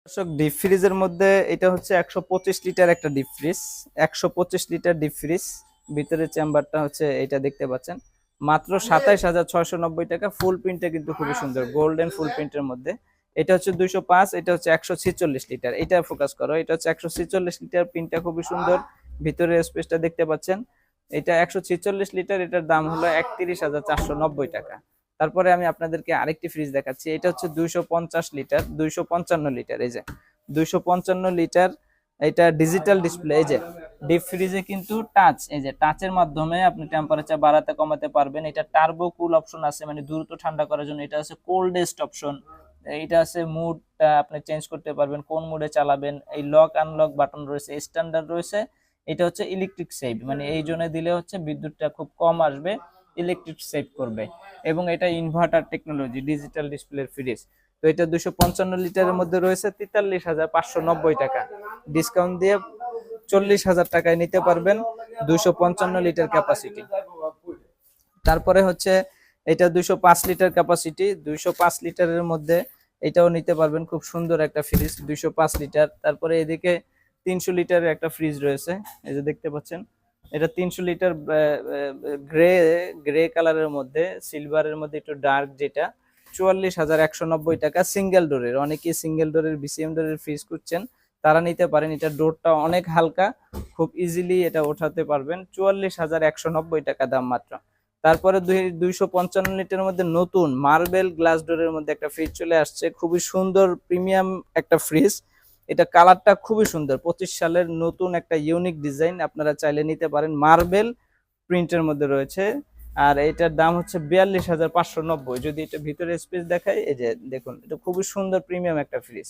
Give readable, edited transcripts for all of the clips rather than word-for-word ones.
দর্শক ডিপ ফ্রিজের মধ্যে এটা হচ্ছে 125 লিটার একটা deep fridge. 125 litre deep fridge, ভিতরে চেম্বারটা হচ্ছে এটা দেখতে পাচ্ছেন। মাত্র 27,690 টাকা। ফুল প্রিন্টটা কিন্তু খুবই সুন্দর, গোল্ডেন ফুল প্রিন্টের মধ্যে। এটা হচ্ছে 205, এটা হচ্ছে 146 লিটার। এটা ফোকাস করো, এটা হচ্ছে 146 লিটার। প্রিন্টটা খুবই সুন্দর, ভিতরে স্পেসটা দেখতে পাচ্ছেন। এটা 146 লিটার, এটার দাম হলো 31,490 টাকা। তারপরে আমি আপনাদেরকে আরেকটি ফ্রিজ দেখাচ্ছি। এটা হচ্ছে 250 লিটার, 255 লিটার। এই যে 255 লিটার, এটা ডিজিটাল ডিসপ্লে। এই যে ডিপ ফ্রিজে কিন্তু টাচ, এই যে টাচের মাধ্যমে আপনি টেম্পারেচার বাড়াতে কমাতে পারবেন। এটা টার্বো কুল অপশন আছে, মানে দ্রুত ঠান্ডা করার জন্য। এটা আছে কোল্ডেস্ট অপশন। এটা আছে মুডটা আপনি চেঞ্জ করতে পারবেন, কোন মুডে চালাবেন। এই লক আনলক বাটন রয়েছে, স্ট্যান্ডার্ড রয়েছে। এটা হচ্ছে ইলেকট্রিক সেভ, মানে এই জন্য দিলে হচ্ছে বিদ্যুৎটা খুব কম আসবে, ইলেকট্রিক সেভ করবে। এবং এটা inverter technology, digital display fridge. তো এটা 255 লিটারের মধ্যে রয়েছে 43,590 টাকা। ডিসকাউন্ট দিয়ে 40,000 টাকায় নিতে পারবেন, 255 লিটার ক্যাপাসিটি। তারপরে হচ্ছে এটা 205 লিটার ক্যাপাসিটি, 205 লিটারের মধ্যে এটাও নিতে পারবেন। খুব সুন্দর একটা ফ্রিজ, 205 লিটার। তারপরে এদিকে 300 লিটারের একটা ফ্রিজ রয়েছে, এই যে দেখতে পাচ্ছেন। এটা 300 লিটার, গ্রে গ্রে কালারের মধ্যে, সিলভারের মধ্যে একটু ডার্ক, যেটা 44,190 টাকা। সিঙ্গেল ডোরের, অনেকেই সিঙ্গেল ডোরের বিসিএম ডোরের ফ্রিজ করছেন, তারা নিতে পারেন। এটা ডোরটা অনেক হালকা, খুব ইজিলি এটা ওঠাতে পারবেন। 44,190 টাকা দাম মাত্র। তারপরে 255 লিটারের মধ্যে নতুন মার্বেল গ্লাস ডোরের মধ্যে একটা ফ্রিজ চলে আসছে, খুবই সুন্দর প্রিমিয়াম একটা ফ্রিজ। এটা কালারটা খুবই সুন্দর, 25 সালের নতুন একটা ইউনিক ডিজাইন। আপনারা চাইলে নিতে পারেন, মার্বেল প্রিন্টের মধ্যে রয়েছে। আর এটার দাম হচ্ছে 42,590। যদি এটা ভিতরে স্পেস দেখায়, এই যে দেখুন, এটা খুবই সুন্দর প্রিমিয়াম একটা ফ্রিজ।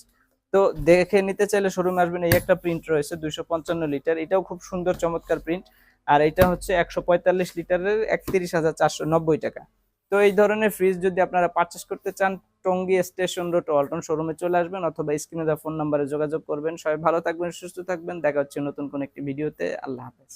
তো দেখে নিতে চাইলে শোরুমে আসবেন। এই একটা প্রিন্ট রয়েছে 255 লিটার, এটাও খুব সুন্দর চমৎকার প্রিন্ট। আর এটা হচ্ছে 145 লিটারের, 31,490 টাকা। তো এই ধরনের ফ্রিজ যদি আপনারা পারচেস করতে চান, টঙ্গী স্টেশন রোড ওয়ালটন শোরুমে চলে আসবেন, অথবা স্ক্রিনে দেওয়া ফোন নাম্বারে যোগাযোগ করবেন। সবাই ভালো থাকবেন, সুস্থ থাকবেন। দেখা হচ্ছে নতুন কোন একটি ভিডিওতে। আল্লাহ হাফেজ।